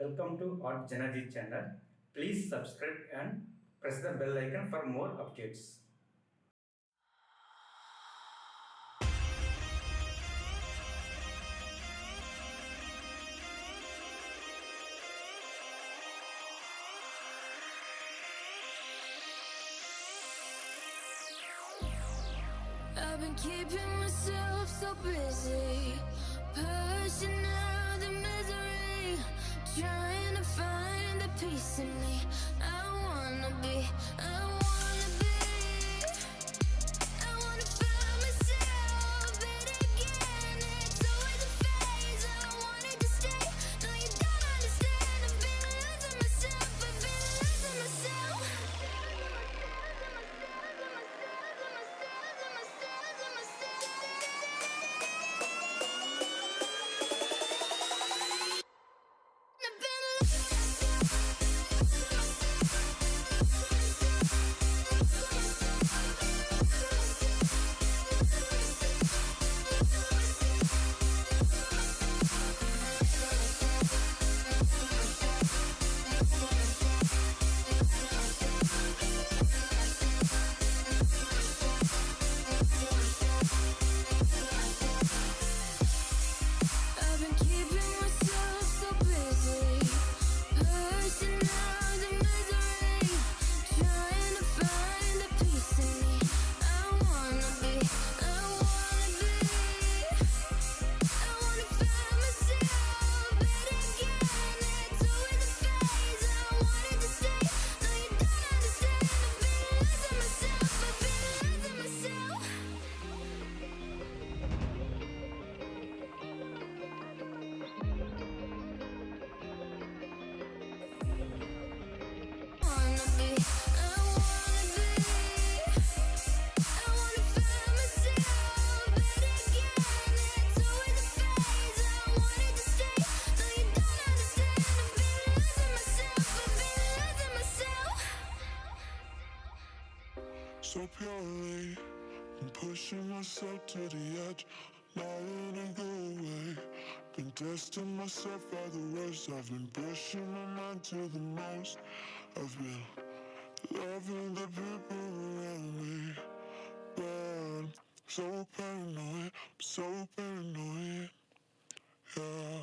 Welcome to artjanag channel. Please subscribe and press the bell icon for more updates. I've been keeping myself so busy, pushing out the misery, trying to find the peace in me. I wanna be, I wanna be, I wanna find myself, but again, it's always a phase. I wanted to stay, no you don't understand. I've been losing myself, I've been losing myself. I've been keeping myself so busy, pushing out the misery, trying to find the peace in me. I wanna be, I wanna be, I wanna find myself, but again, it's always a phase. I wanted to stay, no you don't understand. I've been losing myself, I've been losing myself. Wanna be, I wanna be, I wanna find myself, but again, it's always a phase. I wanted to stay, no you don't understand. I've been losing myself, I've been losing myself. So purely, I'm pushing myself to the edge, not letting go away. Been testing myself by the worst. I've been pushing my mind to the most. I've been loving the people around me, but I'm so paranoid, yeah.